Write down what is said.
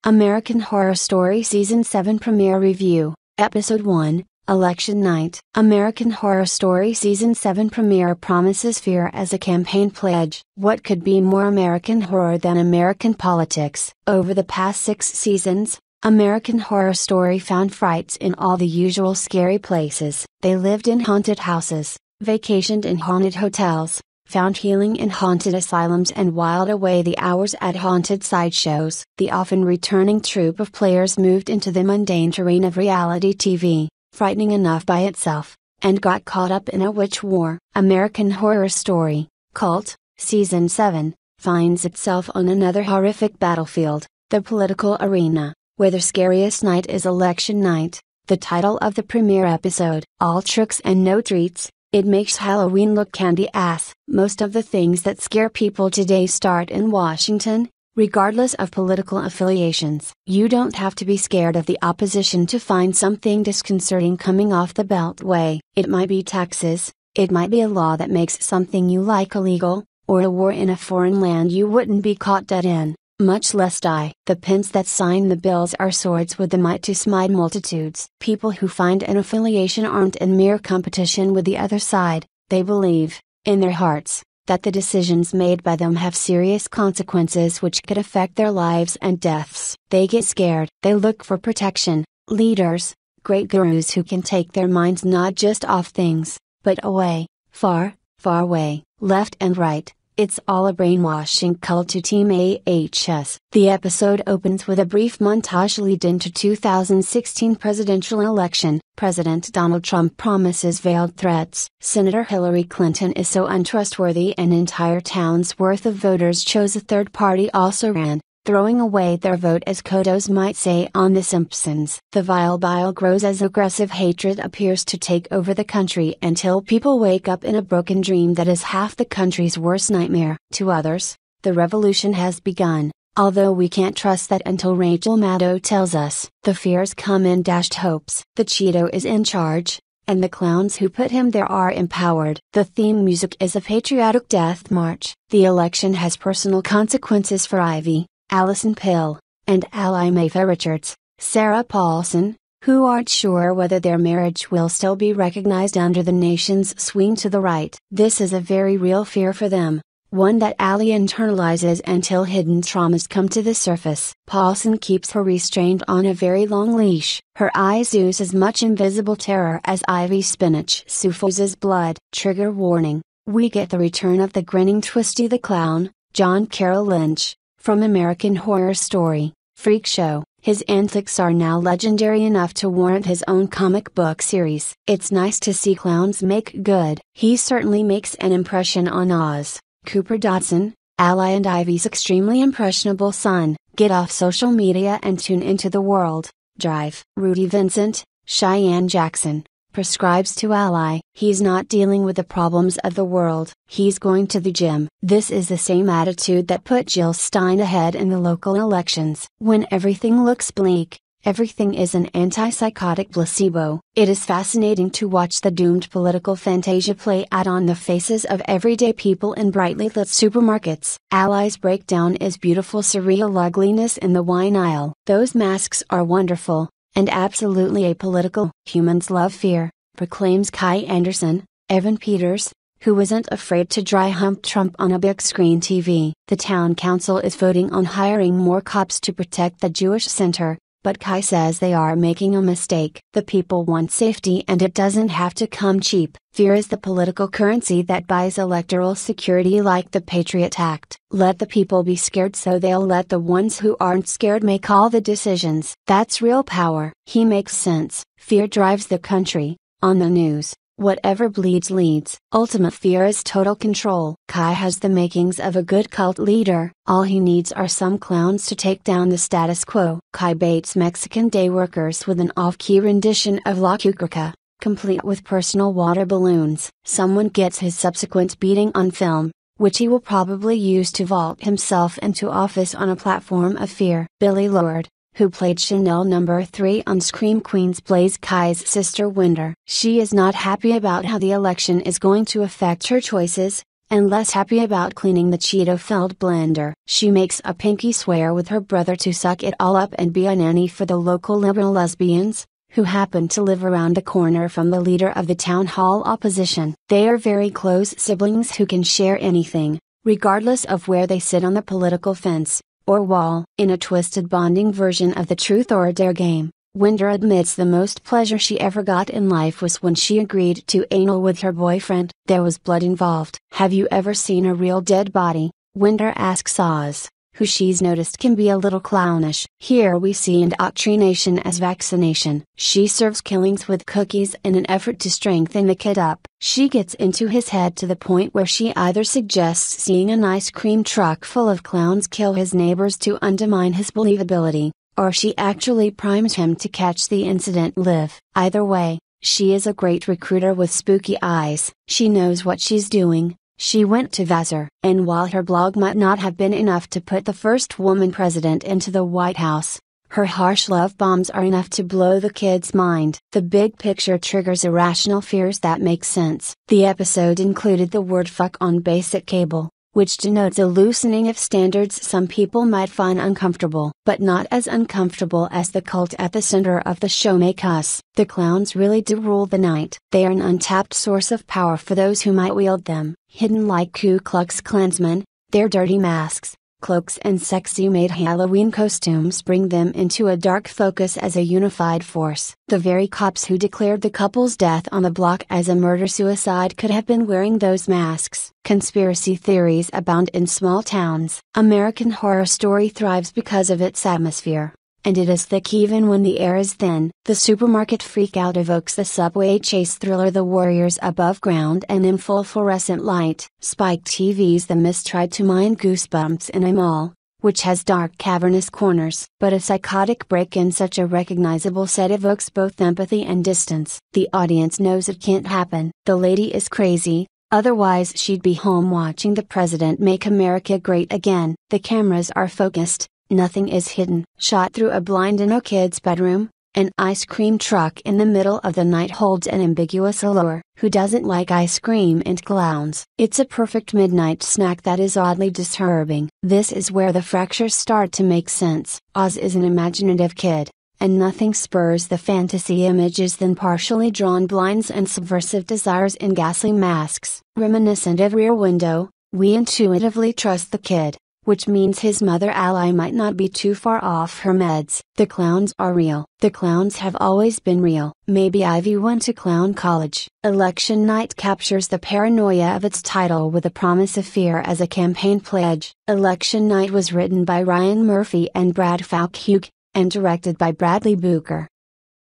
American Horror Story Season 7 Premiere Review, Episode 1, Election Night. American Horror Story Season 7 Premiere promises fear as a campaign pledge. What could be more American horror than American politics? Over the past 6 seasons, American Horror Story found frights in all the usual scary places. They lived in haunted houses, vacationed in haunted hotels, found healing in haunted asylums and whiled away the hours at haunted sideshows. The often returning troupe of players moved into the mundane terrain of reality TV, frightening enough by itself, and got caught up in a witch war. American Horror Story, Cult, Season 7, finds itself on another horrific battlefield, the political arena, where the scariest night is election night, the title of the premiere episode. All tricks and no treats, it makes Halloween look candy-ass. Most of the things that scare people today start in Washington, regardless of political affiliations. You don't have to be scared of the opposition to find something disconcerting coming off the Beltway. It might be taxes, it might be a law that makes something you like illegal, or a war in a foreign land you wouldn't be caught dead in, much less die. The pens that sign the bills are swords with the might to smite multitudes. People who find an affiliation aren't in mere competition with the other side, they believe, in their hearts, that the decisions made by them have serious consequences which could affect their lives and deaths. They get scared. They look for protection, leaders, great gurus who can take their minds not just off things, but away, far, far away. Left and right, it's all a brainwashing cult to Team AHS. The episode opens with a brief montage lead into 2016 presidential election. President Donald Trump promises veiled threats. Senator Hillary Clinton is so untrustworthy an entire town's worth of voters chose a third party also ran, throwing away their vote as Kodos might say on The Simpsons. The vile bile grows as aggressive hatred appears to take over the country until people wake up in a broken dream that is half the country's worst nightmare. To others, the revolution has begun, although we can't trust that until Rachel Maddow tells us. The fears come in dashed hopes. The Cheeto is in charge, and the clowns who put him there are empowered. The theme music is a patriotic death march. The election has personal consequences for Ivy, Allison Pill, and ally Mayfa Richards, Sarah Paulson, who aren't sure whether their marriage will still be recognized under the nation's swing to the right. This is a very real fear for them, one that Allie internalizes until hidden traumas come to the surface. Paulson keeps her restrained on a very long leash. Her eyes ooze as much invisible terror as Ivy's spinach suffoses blood. Trigger warning, we get the return of the grinning Twisty the Clown, John Carroll Lynch, from American Horror Story, Freak Show. His antics are now legendary enough to warrant his own comic book series. It's nice to see clowns make good. He certainly makes an impression on Oz. Cooper Dodson, Ally and Ivy's extremely impressionable son. Get off social media and tune into the world. Drive. Rudy Vincent, Cheyenne Jackson, prescribes to Ally. He's not dealing with the problems of the world. He's going to the gym. This is the same attitude that put Jill Stein ahead in the local elections. When everything looks bleak, everything is an antipsychotic placebo. It is fascinating to watch the doomed political fantasia play out on the faces of everyday people in brightly lit supermarkets. Ally's breakdown is beautiful surreal ugliness in the wine aisle. Those masks are wonderful, and absolutely apolitical. Humans love fear, proclaims Kai Anderson, Evan Peters, who wasn't afraid to dry hump Trump on a big screen TV. The town council is voting on hiring more cops to protect the Jewish Center, but Kai says they are making a mistake. The people want safety and it doesn't have to come cheap. Fear is the political currency that buys electoral security like the Patriot Act. Let the people be scared so they'll let the ones who aren't scared make all the decisions. That's real power. He makes sense. Fear drives the country. On the news, whatever bleeds leads. Ultimate fear is total control. Kai has the makings of a good cult leader. All he needs are some clowns to take down the status quo. Kai baits Mexican day workers with an off-key rendition of La Cucaracha, complete with personal water balloons. Someone gets his subsequent beating on film, which he will probably use to vault himself into office on a platform of fear. Billy Lord, who played Chanel No. 3 on Scream Queens, plays Kai's sister Winder. She is not happy about how the election is going to affect her choices, and less happy about cleaning the Cheeto-filled blender. She makes a pinky swear with her brother to suck it all up and be a nanny for the local liberal lesbians, who happen to live around the corner from the leader of the town hall opposition. They are very close siblings who can share anything, regardless of where they sit on the political fence, or wall. In a twisted bonding version of the Truth or Dare game, Winder admits the most pleasure she ever got in life was when she agreed to anal with her boyfriend. There was blood involved. Have you ever seen a real dead body? Winder asks Oz, who she's noticed can be a little clownish. Here we see indoctrination as vaccination. She serves killings with cookies in an effort to strengthen the kid up. She gets into his head to the point where she either suggests seeing an ice cream truck full of clowns kill his neighbors to undermine his believability, or she actually primes him to catch the incident live. Either way, she is a great recruiter with spooky eyes. She knows what she's doing. She went to Vassar. And while her blog might not have been enough to put the first woman president into the White House, her harsh love bombs are enough to blow the kid's mind. The big picture triggers irrational fears that make sense. The episode included the word fuck on basic cable, which denotes a loosening of standards some people might find uncomfortable. But not as uncomfortable as the cult at the center of the show make us. The clowns really do rule the night. They are an untapped source of power for those who might wield them. Hidden like Ku Klux Klansmen, their dirty masks, cloaks and sexy-made Halloween costumes bring them into a dark focus as a unified force. The very cops who declared the couple's death on the block as a murder-suicide could have been wearing those masks. Conspiracy theories abound in small towns. American Horror Story thrives because of its atmosphere, and it is thick even when the air is thin. The supermarket freakout evokes the subway chase thriller The Warriors Above Ground and in full fluorescent light. Spike TV's The Mist tried to mine Goosebumps in a mall, which has dark cavernous corners. But a psychotic break in such a recognizable set evokes both empathy and distance. The audience knows it can't happen. The lady is crazy, otherwise she'd be home watching the president make America great again. The cameras are focused. Nothing is hidden. Shot through a blind in a kid's bedroom, an ice cream truck in the middle of the night holds an ambiguous allure. Who doesn't like ice cream and clowns? It's a perfect midnight snack that is oddly disturbing. This is where the fractures start to make sense. Oz is an imaginative kid, and nothing spurs the fantasy images than partially drawn blinds and subversive desires in ghastly masks. Reminiscent of Rear Window, we intuitively trust the kid, which means his mother ally might not be too far off her meds. The clowns are real. The clowns have always been real. Maybe Ivy went to clown college. Election Night captures the paranoia of its title with a promise of fear as a campaign pledge. Election Night was written by Ryan Murphy and Brad Falchuk, and directed by Bradley Booker.